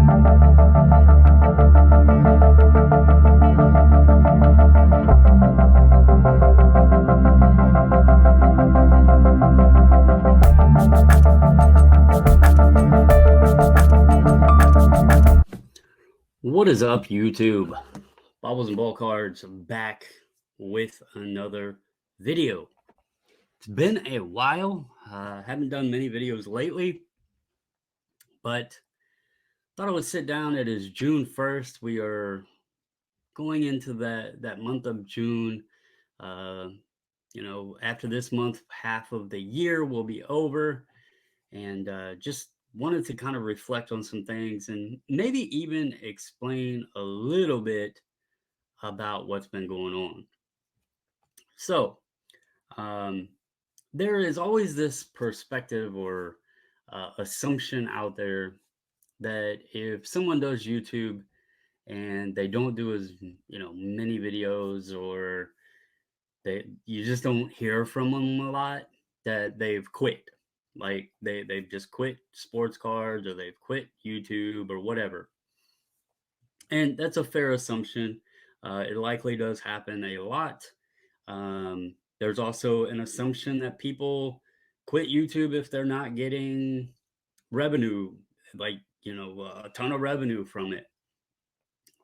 What is up, YouTube? Bobbles and Ball Cards back with another video. It's been a while. Haven't done many videos lately, but thought I would sit down. It is June 1st. We are going into that month of June. Uh, after this month, half of the year will be over, and just wanted to kind of reflect on some things and maybe even explain a little bit about what's been going on. So, um, there is always this perspective or assumption out there that if someone does YouTube and they don't do as many videos, or you just don't hear from them a lot, that they've quit. Like they've just quit sports cards, or they've quit YouTube or whatever. And that's a fair assumption. It likely does happen a lot. There's also an assumption that people quit YouTube if they're not getting revenue, like, a ton of revenue from it.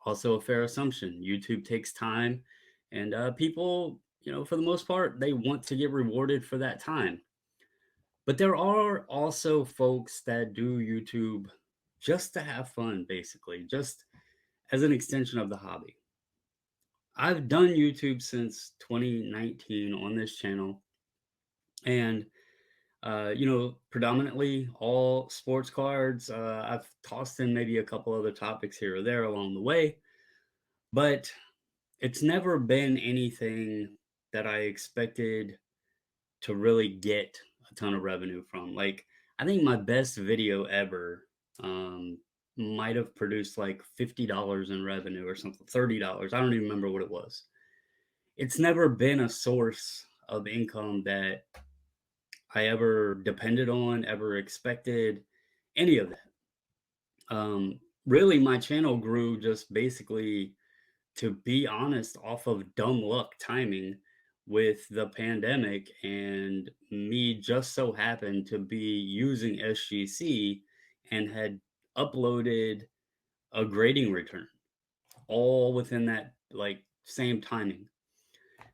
Also a fair assumption. YouTube takes time, and people, for the most part, they want to get rewarded for that time. But there are also folks that do YouTube just to have fun, basically, just as an extension of the hobby. I've done YouTube since 2019 on this channel, and predominantly all sports cards. I've tossed in maybe a couple other topics here or there along the way, but it's never been anything that I expected to really get a ton of revenue from. Like, I think my best video ever might have produced like $50 in revenue or something, $30. I don't even remember what it was. It's never been a source of income that I ever depended on, ever expected, any of that. Really, my channel grew just basically, to be honest, off of dumb luck timing with the pandemic, and me just so happened to be using SGC and had uploaded a grading return all within that like same timing.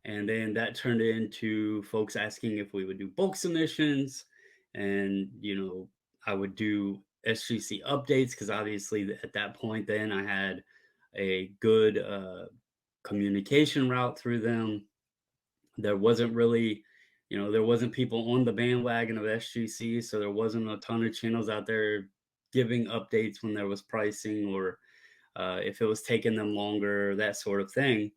And then that turned into folks asking if we would do bulk submissions. And, I would do SGC updates, because obviously at that point, then I had a good communication route through them. There wasn't really, there wasn't people on the bandwagon of SGC. So there wasn't a ton of channels out there giving updates when there was pricing, or if it was taking them longer, that sort of thing.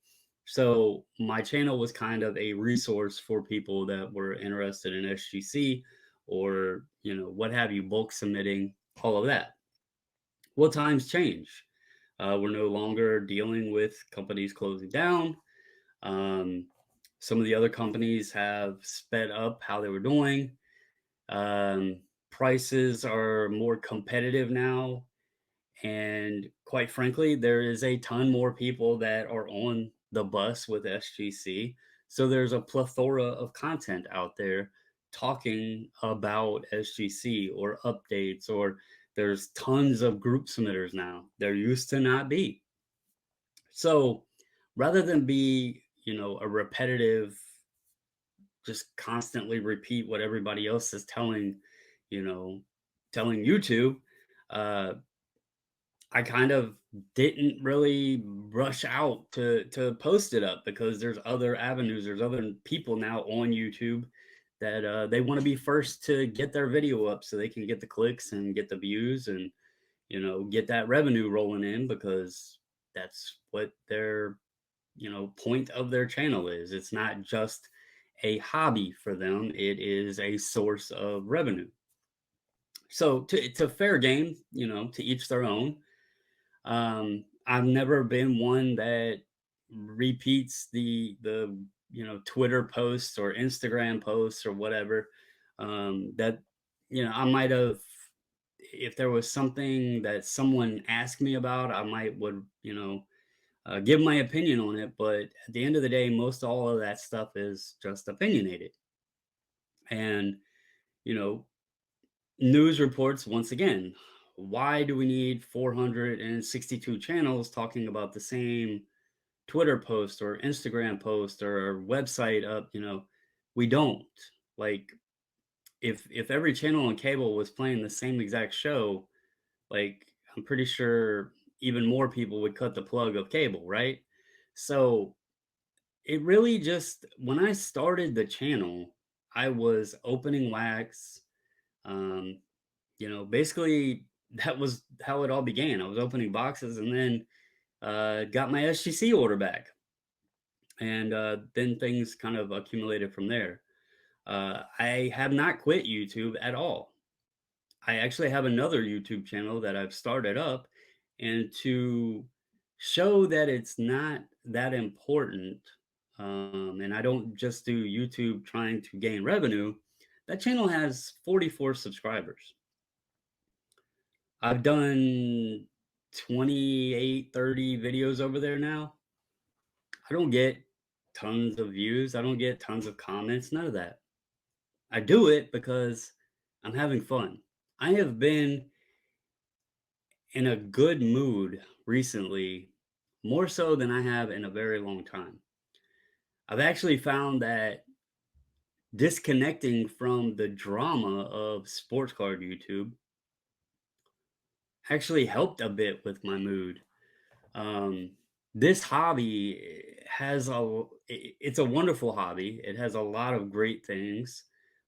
So my channel was kind of a resource for people that were interested in SGC, or, what have you, bulk submitting, all of that. Well, times change. We're no longer dealing with companies closing down. Some of the other companies have sped up how they were doing. Prices are more competitive now. And quite frankly, there is a ton more people that are on the bus with SGC. So there's a plethora of content out there talking about SGC or updates, or there's tons of group submitters now. There used to not be. So rather than be, a repetitive, just constantly repeat what everybody else is you know, telling YouTube, uh, I kind of didn't really rush out to post it up, because there's other avenues, there's other people now on YouTube that they want to be first to get their video up, so they can get the clicks and get the views, and get that revenue rolling in, because that's what their point of their channel is. It's not just a hobby for them, it is a source of revenue. So it's a fair game, to each their own. I've never been one that repeats the Twitter posts or Instagram posts or whatever. That I might have if there was something that someone asked me about, I might would, give my opinion on it. But at the end of the day, most all of that stuff is just opinionated. And, you know, news reports, once again, why do we need 462 channels talking about the same Twitter post or Instagram post or website up? We don't. Like, if every channel on cable was playing the same exact show, like, I'm pretty sure even more people would cut the plug of cable, right? So it really just, when I started the channel, I was opening wax. Um, basically that was how it all began. I was opening boxes and then got my SGC order back. And then things kind of accumulated from there. I have not quit YouTube at all. I actually have another YouTube channel that I've started up, and to show that it's not that important, and I don't just do YouTube trying to gain revenue, that channel has 44 subscribers. I've done 28, 30 videos over there now. I don't get tons of views. I don't get tons of comments, none of that. I do it because I'm having fun. I have been in a good mood recently, more so than I have in a very long time. I've actually found that disconnecting from the drama of sports card YouTube actually helped a bit with my mood. Um, this hobby it's a wonderful hobby. It has a lot of great things.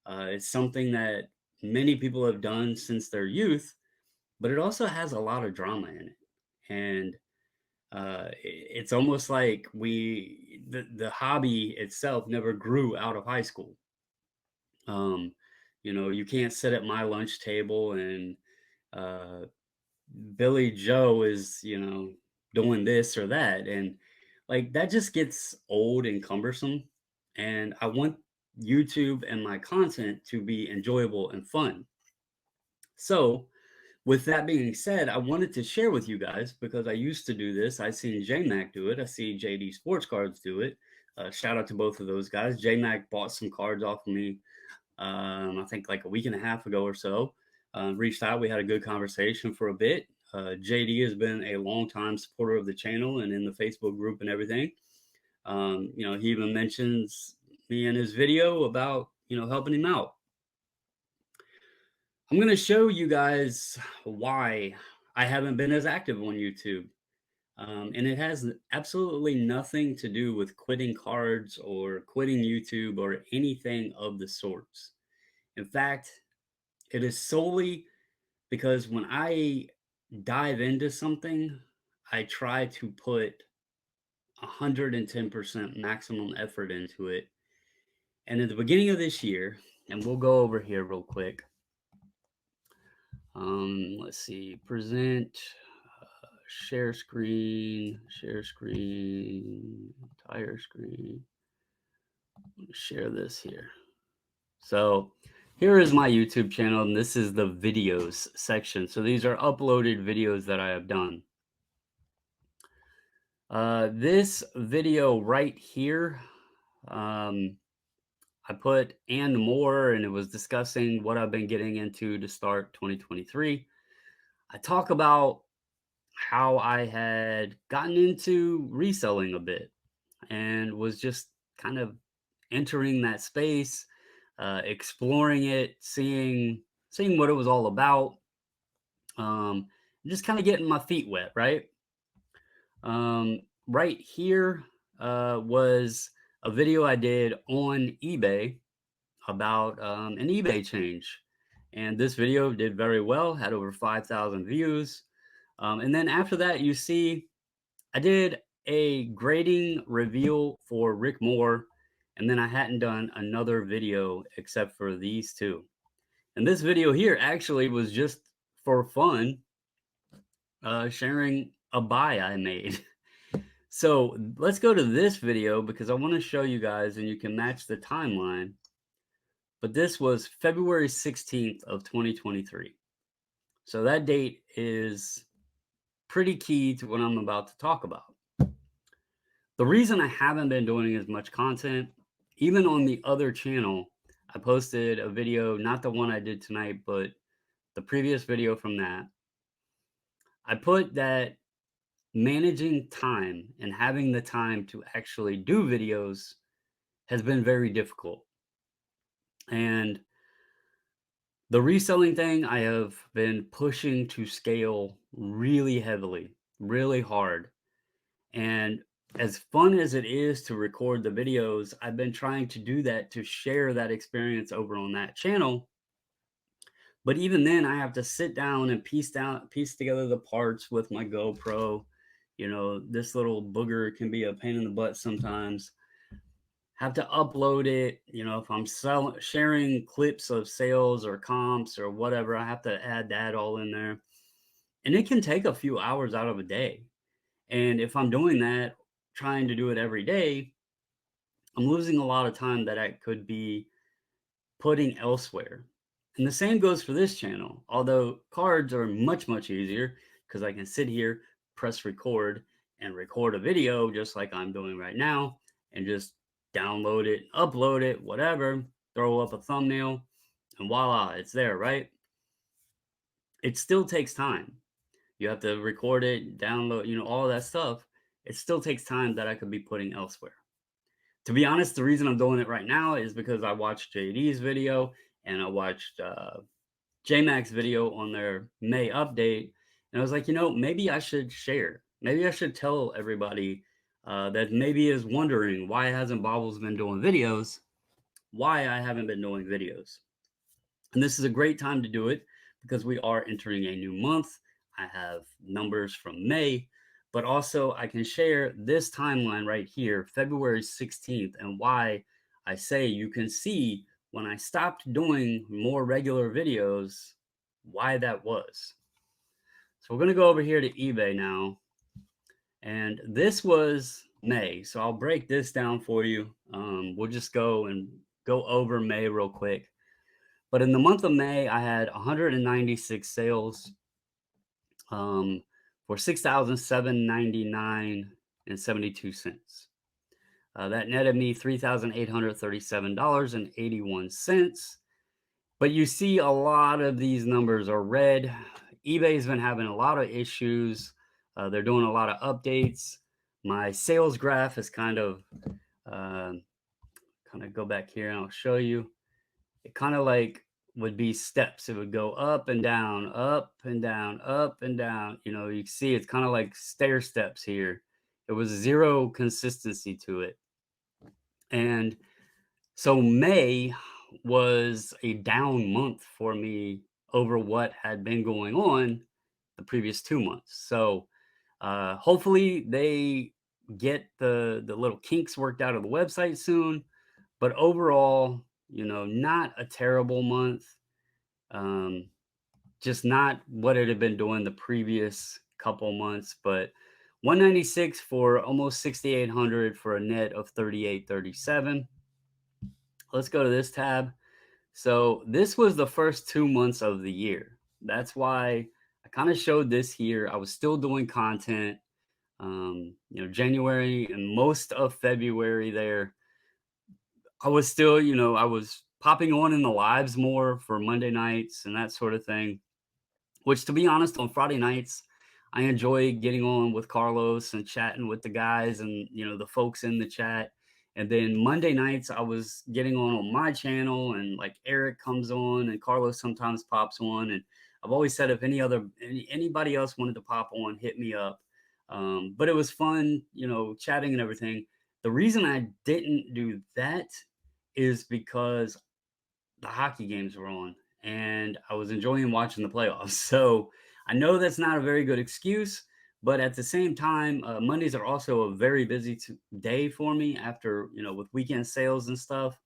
It's something that many people have done since their youth, but it also has a lot of drama in it. And it's almost like the hobby itself never grew out of high school. You can't sit at my lunch table and uh, Billy Joe is, doing this or that. And like that just gets old and cumbersome. And I want YouTube and my content to be enjoyable and fun. So, with that being said, I wanted to share with you guys because I used to do this. I seen JMac do it. I see JD Sports Cards do it. Shout out to both of those guys. JMac bought some cards off of me, I think like a week and a half ago or so. Reached out. We had a good conversation for a bit. JD has been a long-time supporter of the channel and in the Facebook group and everything. He even mentions me in his video about, helping him out. I'm going to show you guys why I haven't been as active on YouTube. And it has absolutely nothing to do with quitting cards or quitting YouTube or anything of the sorts. In fact, it is solely because when I dive into something, I try to put 110% maximum effort into it. And at the beginning of this year, and we'll go over here real quick. Let's see, present, share screen, entire screen. Share this here. So here is my YouTube channel, and this is the videos section. So these are uploaded videos that I have done. This video right here, I put and more, and it was discussing what I've been getting into to start 2023. I talk about how I had gotten into reselling a bit and was just kind of entering that space, exploring it, seeing what it was all about, just kind of getting my feet wet, right? Right here was a video I did on eBay about an eBay change. And this video did very well, had over 5,000 views. And then after that, you see, I did a grading reveal for Rick Moore, and then I hadn't done another video except for these two. And this video here actually was just for fun, sharing a buy I made. So let's go to this video because I want to show you guys and you can match the timeline. But this was February 16th of 2023. So that date is pretty key to what I'm about to talk about. The reason I haven't been doing as much content, even on the other channel, I posted a video, not the one I did tonight, but the previous video from that. I put that managing time and having the time to actually do videos has been very difficult. And the reselling thing, I have been pushing to scale really heavily, really hard. And as fun as it is to record the videos, I've been trying to do that to share that experience over on that channel. But even then, I have to sit down and piece together the parts with my GoPro. This little booger can be a pain in the butt sometimes. Have to upload it. If I'm sharing clips of sales or comps or whatever, I have to add that all in there. And it can take a few hours out of a day. And if I'm doing that, trying to do it every day, I'm losing a lot of time that I could be putting elsewhere. And the same goes for this channel, although cards are much, much easier because I can sit here, press record, and record a video just like I'm doing right now, and just download it, upload it, whatever, throw up a thumbnail, and voila, it's there, right? It still takes time. You have to record it, download, all that stuff. It still takes time that I could be putting elsewhere. To be honest, the reason I'm doing it right now is because I watched JD's video and I watched JMac's video on their May update. And I was like, maybe I should share. Maybe I should tell everybody that maybe is wondering why hasn't Bobbles been doing videos, why I haven't been doing videos. And this is a great time to do it because we are entering a new month. I have numbers from May, but also I can share this timeline right here, February 16th, and why I say you can see when I stopped doing more regular videos, why that was. So we're going to go over here to eBay now. And this was May. So I'll break this down for you. We'll just go over May real quick. But in the month of May, I had 196 sales for $6,799 and 72 cents. That netted me $3,837.81. But you see a lot of these numbers are red. eBay's been having a lot of issues. They're doing a lot of updates. My sales graph is kind of go back here and I'll show you. It kind of like would be steps. It would go up and down, up and down, up and down. You can see it's kind of like stair steps here. There was zero consistency to it. And so May was a down month for me over what had been going on the previous 2 months. So hopefully they get the little kinks worked out of the website soon. But overall, not a terrible month. Just not what it had been doing the previous couple months, but 196 for almost 6,800 for a net of 3837. Let's go to this tab. So this was the first 2 months of the year. That's why I kind of showed this here. I was still doing content, January and most of February there. I was still, I was popping on in the lives more for Monday nights and that sort of thing, which to be honest, on Friday nights, I enjoy getting on with Carlos and chatting with the guys and, the folks in the chat. And then Monday nights, I was getting on my channel and like Eric comes on and Carlos sometimes pops on. And I've always said if anybody else wanted to pop on, hit me up. But it was fun, chatting and everything. The reason I didn't do that is because the hockey games were on and I was enjoying watching the playoffs. So I know that's not a very good excuse, but at the same time, Mondays are also a very busy day for me after, with weekend sales and stuff.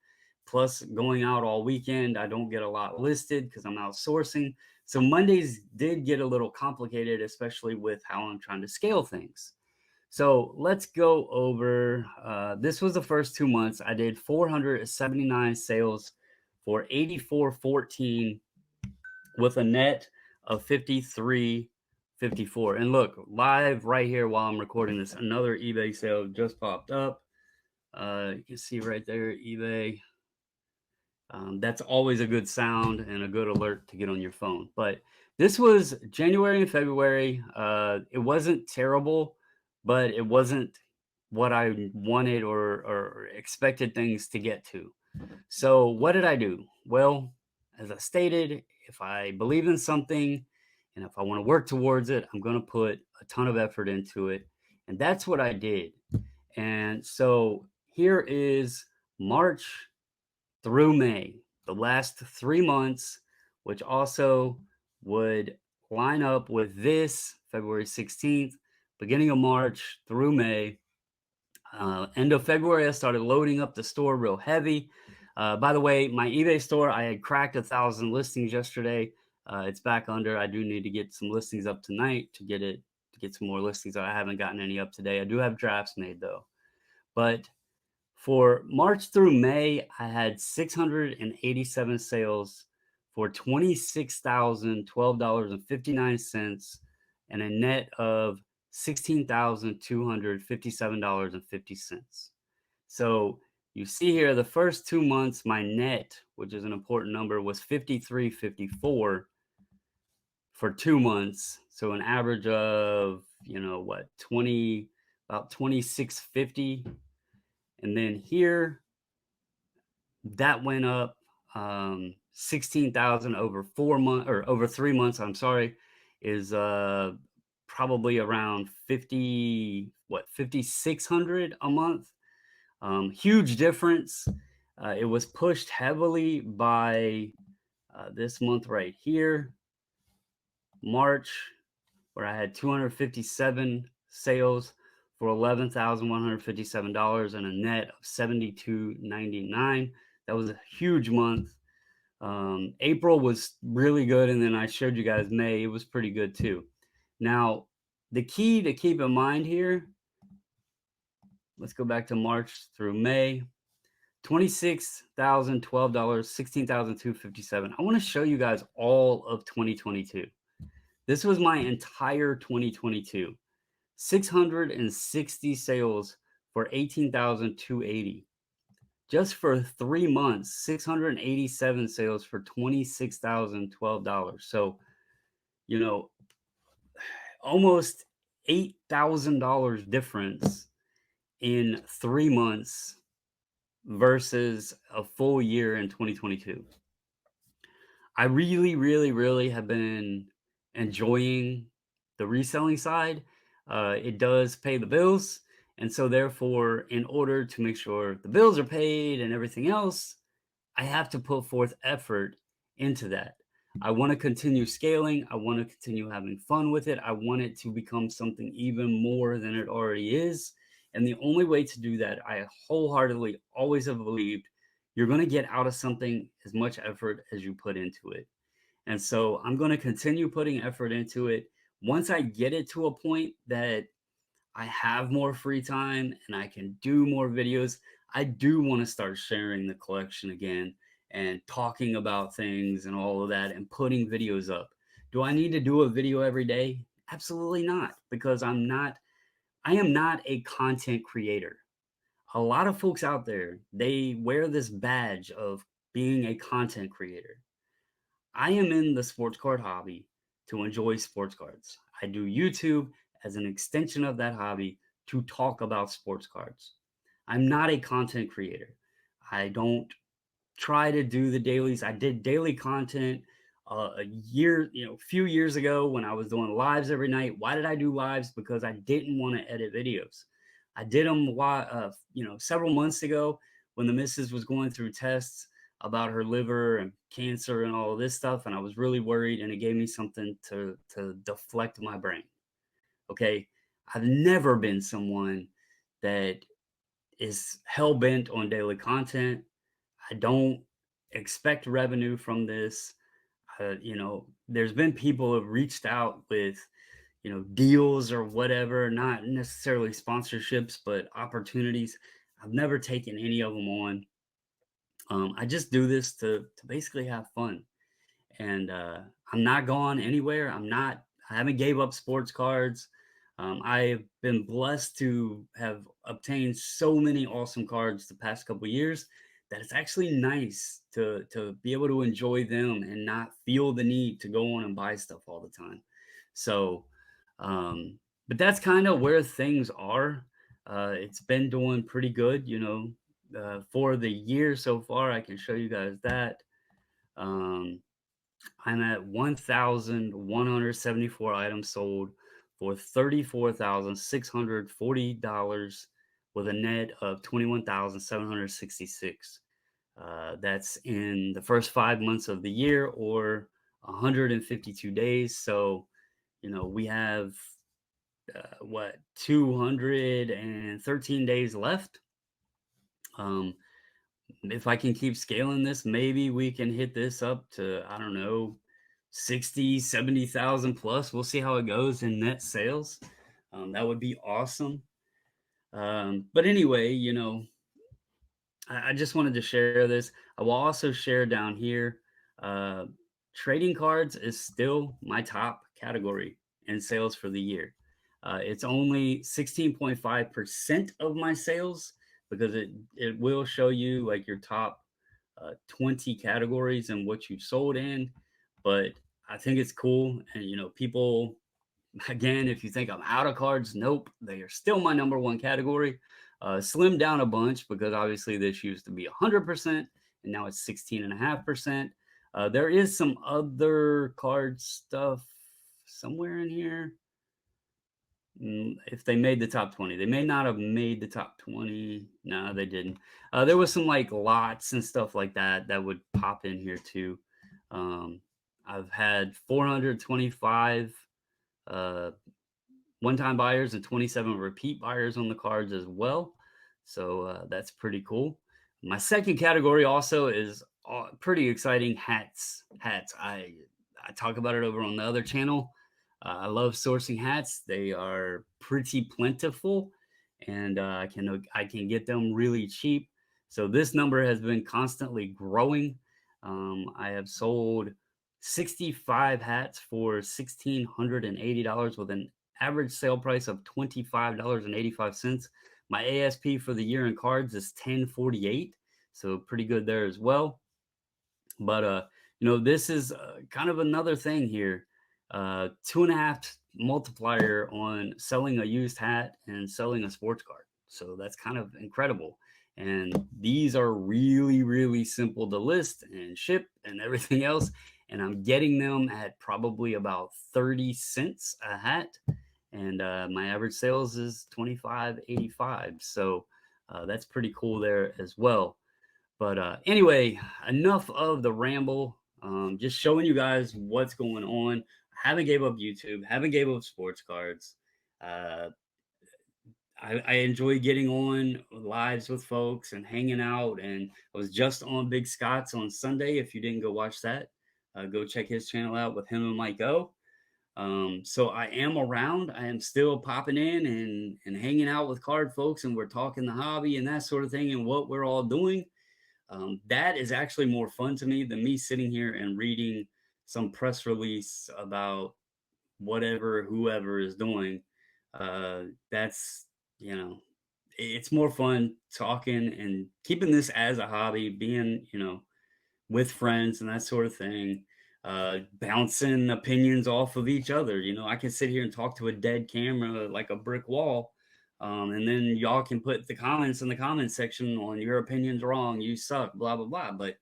Plus going out all weekend, I don't get a lot listed because I'm outsourcing. So Mondays did get a little complicated, especially with how I'm trying to scale things. So let's go over, this was the first 2 months. I did 479 sales for 8414 with a net of 53.54. And look, live right here while I'm recording this, another eBay sale just popped up. You can see right there, eBay. That's always a good sound and a good alert to get on your phone. But this was January and February. It wasn't terrible, but it wasn't what I wanted or expected things to get to. So what did I do? Well, as I stated, if I believe in something and if I want to work towards it, I'm going to put a ton of effort into it. And that's what I did. And so here is March through May, the last 3 months, which also would line up with this February 16th, beginning of March through May. End of February, I started loading up the store real heavy. By the way, my eBay store, I had cracked 1,000 listings yesterday. It's back under. I do need to get some listings up tonight to get some more listings. I haven't gotten any up today. I do have drafts made though. But for March through May, I had 687 sales for $26,012.59 and a net of $16,257.50. So you see here, the first 2 months, my net, which is an important number, was 53.54 for 2 months. So an average of, what, 20, about 26.50. And then here, that went up 16,000 over 4 months or over 3 months. I'm sorry, is probably around 5,600 a month. Huge difference. It was pushed heavily by this month right here, March, where I had 257 sales for $11,157 and a net of $72.99. That was a huge month. April was really good, and then I showed you guys May. It was pretty good too. Now, the key to keep in mind here, let's go back to March through May. $26,012, $16,257. I want to show you guys all of 2022. This was my entire 2022. 660 sales for $18,280. Just for 3 months, 687 sales for $26,012. So, almost $8,000 difference in 3 months versus a full year in 2022. I really, really, really have been enjoying the reselling side. It does pay the bills. And so, therefore, in order to make sure the bills are paid and everything else, I have to put forth effort into that. I want to continue scaling. I want to continue having fun with it. I want it to become something even more than it already is. And the only way to do that, I wholeheartedly always have believed, you're going to get out of something as much effort as you put into it. And so I'm going to continue putting effort into it. Once I get it to a point that I have more free time and I can do more videos, I do want to start sharing the collection again and talking about things and all of that and putting videos up. Do I need to do a video every day? Absolutely not, because I am not a content creator. A lot of folks out there, they wear this badge of being a content creator. I am in the sports card hobby to enjoy sports cards. I do YouTube as an extension of that hobby to talk about sports cards. I'm not a content creator. I don't try to do the dailies. I did daily content a few years ago when I was doing lives every night. Why did I do lives? Because I didn't want to edit videos. I did them several months ago when the missus was going through tests about her liver and cancer and all of this stuff, and I was really worried, and it gave me something to deflect my brain. Okay, I've never been someone that is hell bent on daily content. I don't expect revenue from this. There's been people who have reached out with, deals or whatever, not necessarily sponsorships, but opportunities. I've never taken any of them on. I just do this to basically have fun. And I'm not gone anywhere. I haven't gave up sports cards. I've been blessed to have obtained so many awesome cards the past couple years that it's actually nice to be able to enjoy them and not feel the need to go on and buy stuff all the time. So, um, but that's kind of where things are. It's been doing pretty good, for the year so far. I can show you guys that. Um, I'm at 1,174 items sold for $34,640 with a net of 21,766. That's in the first 5 months of the year or 152 days. So, we have what, 213 days left. Um, if I can keep scaling this, maybe we can hit this up to, I don't know, 60, 70,000 plus. We'll see how it goes in net sales. That would be awesome. But anyway, I just wanted to share this. I will also share down here. Uh, Trading cards is still my top category in sales for the year. It's only 16.5% of my sales because it will show you like your top 20 categories and what you've sold in. But I think it's cool. And, people, again, if you think I'm out of cards, nope, they are still my number one category. Slimmed down a bunch because obviously this used to be 100% and now it's 16.5%. There is some other card stuff somewhere in here. If they made the top 20, they may not have made the top 20. No, they didn't. There was some like lots and stuff like that that would pop in here too. Um, I've had 425 uh, one-time buyers and 27 repeat buyers on the cards as well. So that's pretty cool. My second category also is pretty exciting. Hats. I talk about it over on the other channel. I love sourcing hats. They are pretty plentiful, and I can get them really cheap. So this number has been constantly growing. I have sold 65 hats for $1,680 with an average sale price of $25.85. My ASP for the year in cards is 1048, so pretty good there as well. But this is kind of another thing here. 2.5 multiplier on selling a used hat and selling a sports card. So that's kind of incredible. And these are really, really simple to list and ship and everything else. And I'm getting them at probably about 30 cents a hat. And my average sales is 25.85. So that's pretty cool there as well. But anyway, enough of the ramble. Just showing you guys what's going on. I haven't gave up YouTube. Haven't gave up sports cards. Uh, I enjoy getting on lives with folks and hanging out. And I was just on Big Scott's on Sunday. If you didn't go watch that, go check his channel out with him and Mike O. So I am around. I am still popping in and hanging out with card folks, and we're talking the hobby and that sort of thing and what we're all doing. That is actually more fun to me than me sitting here and reading some press release about whatever whoever is doing. That's, it's more fun talking and keeping this as a hobby, being, with friends and that sort of thing, bouncing opinions off of each other. I can sit here and talk to a dead camera like a brick wall. And then y'all can put the comments in the comment section on your opinion's wrong, you suck, blah, blah, blah. But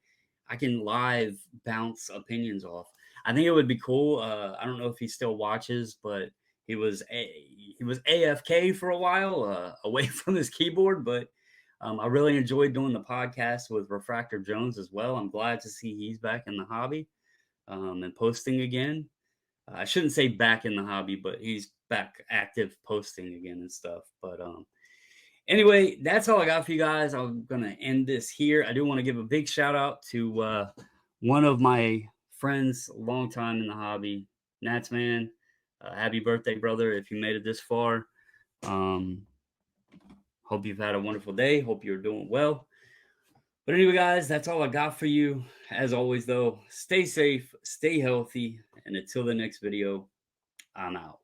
I can live bounce opinions off. I think it would be cool. I don't know if he still watches, but he was AFK for a while, away from his keyboard, but I really enjoyed doing the podcast with Refractor Jones as well. I'm glad to see he's back in the hobby and posting again. I shouldn't say back in the hobby, but he's back active posting again and stuff. But anyway, that's all I got for you guys. I'm going to end this here. I do want to give a big shout out to one of my friends, long time in the hobby, Nats Man. Happy birthday, brother, if you made it this far. Hope you've had a wonderful day. Hope you're doing well. But anyway, guys, that's all I got for you. As always, though, stay safe, stay healthy, and until the next video, I'm out.